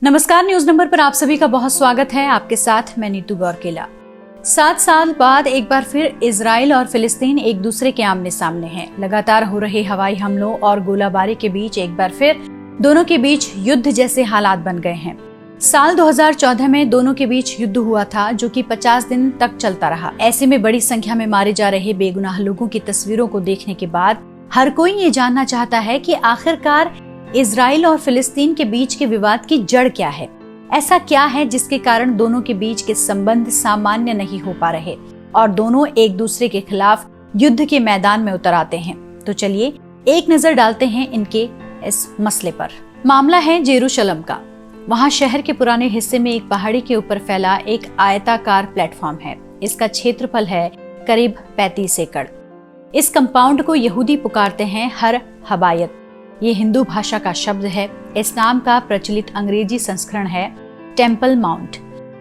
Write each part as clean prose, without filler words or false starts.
नमस्कार, news number पर आप सभी का बहुत स्वागत है। आपके साथ मैं नीतू गौरकेला। 7 साल बाद एक बार फिर इजराइल और फिलिस्तीन एक दूसरे के आमने सामने हैं। लगातार हो रहे हवाई हमलों और गोलाबारी के बीच एक बार फिर दोनों के बीच युद्ध जैसे हालात बन गए हैं। साल 2014 में दोनों के बीच युद्ध हुआ था, जो कि 50 दिन तक चलता रहा। ऐसे में बड़ी संख्या में मारे जा रहे बेगुनाह लोगों की तस्वीरों को देखने के बाद हर कोई ये जानना चाहता है कि आखिरकार इजराइल और फिलिस्तीन के बीच के विवाद की जड़ क्या है। ऐसा क्या है जिसके कारण दोनों के बीच के संबंध सामान्य नहीं हो पा रहे और दोनों एक दूसरे के खिलाफ युद्ध के मैदान में उतर आते हैं। तो चलिए एक नजर डालते हैं इनके इस मसले पर। मामला है जेरूशलम का। वहाँ शहर के पुराने हिस्से में एक पहाड़ी के ऊपर फैला एक आयताकार प्लेटफॉर्म है। इसका क्षेत्रफल है करीब 35 एकड़। इस कंपाउंड को यहूदी पुकारते हैं हर हबायत। ये हिंदू भाषा का शब्द है। इस नाम का प्रचलित अंग्रेजी संस्करण है टेम्पल माउंट।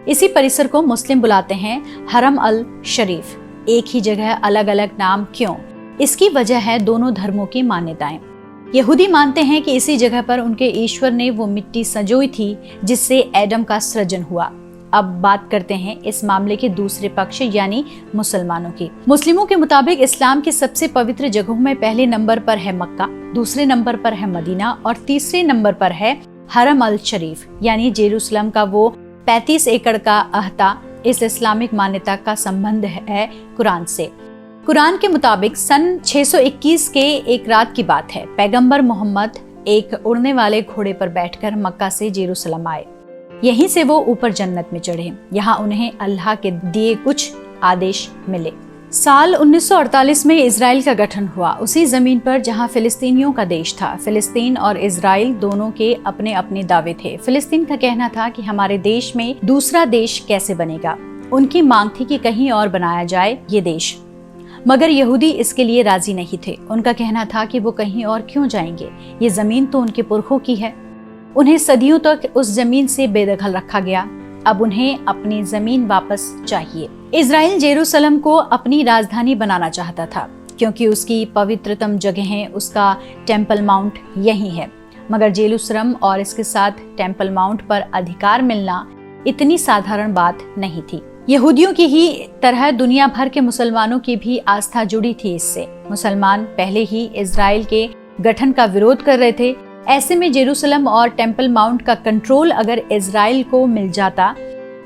इसी परिसर को मुस्लिम बुलाते हैं हरम अल शरीफ। एक ही जगह अलग अलग नाम क्यों? इसकी वजह है दोनों धर्मों की मान्यताएं। यहूदी मानते हैं कि इसी जगह पर उनके ईश्वर ने वो मिट्टी संजोई थी जिससे एडम का सृजन हुआ। अब बात करते हैं इस मामले के दूसरे पक्ष यानी मुसलमानों की। मुस्लिमों के मुताबिक इस्लाम की सबसे पवित्र जगहों में पहले नंबर पर है मक्का, दूसरे नंबर पर है मदीना और तीसरे नंबर पर है हरम अल शरीफ यानी जेरूसलम का वो 35 एकड़ का अहता। इस इस्लामिक मान्यता का संबंध है कुरान से। कुरान के मुताबिक सन 621 के एक रात की बात है। पैगंबर मोहम्मद एक उड़ने वाले घोड़े पर बैठकर मक्का से जेरूसलम आए। यहीं से वो ऊपर जन्नत में चढ़े। यहाँ उन्हें अल्लाह के दिए कुछ आदेश मिले। साल 1948 में इजराइल का गठन हुआ, उसी जमीन पर जहाँ फिलिस्तीनियों का देश था। फिलिस्तीन और इजराइल दोनों के अपने अपने दावे थे। फिलिस्तीन का कहना था कि हमारे देश में दूसरा देश कैसे बनेगा। उनकी मांग थी कि कहीं और बनाया जाए ये देश, मगर यहूदी इसके लिए राजी नहीं थे। उनका कहना था कि वो कहीं और क्यों जाएंगे, ये जमीन तो उनके पुरखों की है। उन्हें सदियों तक उस जमीन से बेदखल रखा गया। अब उन्हें अपनी जमीन वापस चाहिए। इजराइल जेरूसलम को अपनी राजधानी बनाना चाहता था क्योंकि उसकी पवित्रतम जगहें, उसका टेम्पल माउंट यही है। मगर जेरूसलम और इसके साथ टेम्पल माउंट पर अधिकार मिलना इतनी साधारण बात नहीं थी। यहूदियों की ही तरह दुनिया भर के मुसलमानों की भी आस्था जुड़ी थी इससे। मुसलमान पहले ही इजराइल के गठन का विरोध कर रहे थे। ऐसे में जेरूसलम और टेम्पल माउंट का कंट्रोल अगर इजराइल को मिल जाता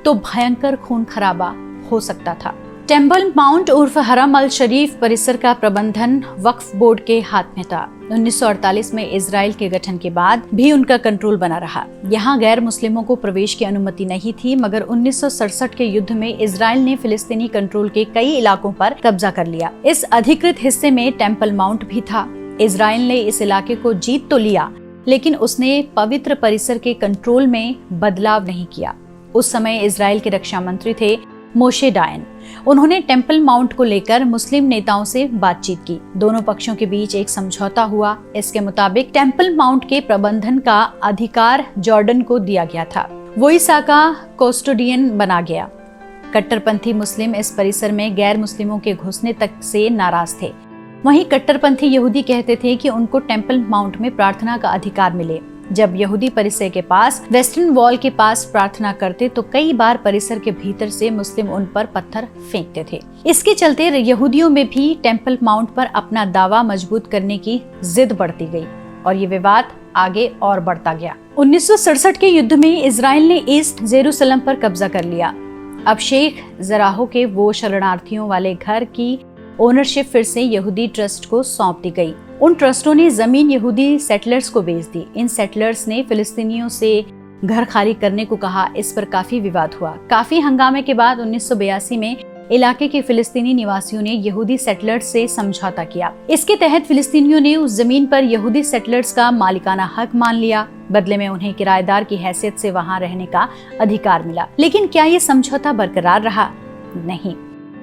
तो भयंकर खून खराबा हो सकता था। टेम्पल माउंट उर्फ हरम अल शरीफ परिसर का प्रबंधन वक्फ बोर्ड के हाथ में था। 1948 में इजराइल के गठन के बाद भी उनका कंट्रोल बना रहा। यहाँ गैर मुस्लिमों को प्रवेश की अनुमति नहीं थी, मगर 1967 के युद्ध में इजराइल ने फिलिस्तीनी कंट्रोल के कई इलाकों पर कब्जा कर लिया। इस अधिकृत हिस्से में टेम्पल माउंट भी था। इजराइल ने इस इलाके को जीत तो लिया, लेकिन उसने पवित्र परिसर के कंट्रोल में बदलाव नहीं किया। उस समय इजराइल के रक्षा मंत्री थे मोशे डायन। उन्होंने टेम्पल माउंट को लेकर मुस्लिम नेताओं से बातचीत की। दोनों पक्षों के बीच एक समझौता हुआ। इसके मुताबिक टेम्पल माउंट के प्रबंधन का अधिकार जॉर्डन को दिया गया था। वो इसका कस्टोडियन बना गया। कट्टरपंथी मुस्लिम इस परिसर में गैर मुस्लिमों के घुसने तक से नाराज थे। वहीं कट्टरपंथी यहूदी कहते थे कि उनको टेम्पल माउंट में प्रार्थना का अधिकार मिले। जब यहूदी परिसर के पास वेस्टर्न वॉल के पास प्रार्थना करते तो कई बार परिसर के भीतर से मुस्लिम उन पर पत्थर फेंकते थे। इसके चलते यहूदियों में भी टेम्पल माउंट पर अपना दावा मजबूत करने की जिद बढ़ती गई और ये विवाद आगे और बढ़ता गया। 1967 के युद्ध में इजराइल ने ईस्ट जेरूसलम पर कब्जा कर लिया। अब शेख जराहो के वो शरणार्थियों वाले घर की ओनरशिप फिर से यहूदी ट्रस्ट को सौंप दी गई। उन ट्रस्टों ने जमीन यहूदी सेटलर्स को बेच दी। इन सेटलर्स ने फिलिस्तीनियों से घर खाली करने को कहा। इस पर काफी विवाद हुआ। काफी हंगामे के बाद 1982 में इलाके के फिलिस्तीनी निवासियों ने यहूदी सेटलर्स से समझौता किया। इसके तहत फिलिस्तीनियों ने उस जमीन पर यहूदी सेटलर्स का मालिकाना हक मान लिया। बदले में उन्हें किराएदार की हैसियत से वहां रहने का अधिकार मिला। लेकिन क्या ये समझौता बरकरार रहा? नहीं।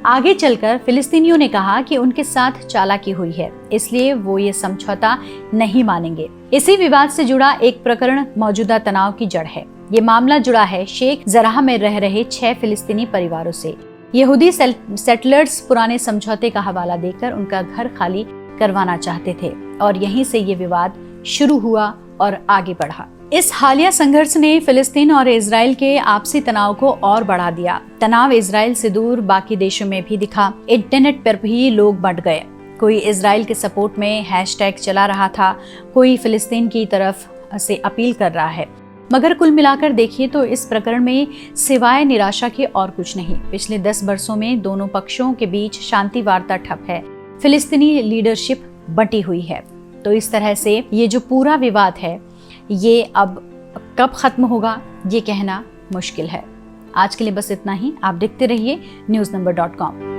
आगे चलकर फिलिस्तीनियों ने कहा कि उनके साथ चालाकी हुई है, इसलिए वो ये समझौता नहीं मानेंगे। इसी विवाद से जुड़ा एक प्रकरण मौजूदा तनाव की जड़ है। ये मामला जुड़ा है शेख जराह में रह रहे 6 फिलिस्तीनी परिवारों से। यहूदी सेटलर्स पुराने समझौते का हवाला देकर उनका घर खाली करवाना चाहते थे और यहीं से ये विवाद शुरू हुआ और आगे बढ़ा। इस हालिया संघर्ष ने फिलिस्तीन और इजराइल के आपसी तनाव को और बढ़ा दिया। तनाव इजराइल से दूर बाकी देशों में भी दिखा। इंटरनेट पर भी लोग बंट गए। कोई इजराइल के सपोर्ट में हैशटैग चला रहा था, कोई फिलिस्तीन की तरफ से अपील कर रहा है। मगर कुल मिलाकर देखिए तो इस प्रकरण में सिवाय निराशा के और कुछ नहीं। पिछले 10 वर्षों में दोनों पक्षों के बीच शांति वार्ता ठप है। फिलिस्तीनी लीडरशिप बटी हुई है। तो इस तरह से ये जो पूरा विवाद है, ये अब कब खत्म होगा ये कहना मुश्किल है। आज के लिए बस इतना ही। आप देखते रहिए newsnumber.com।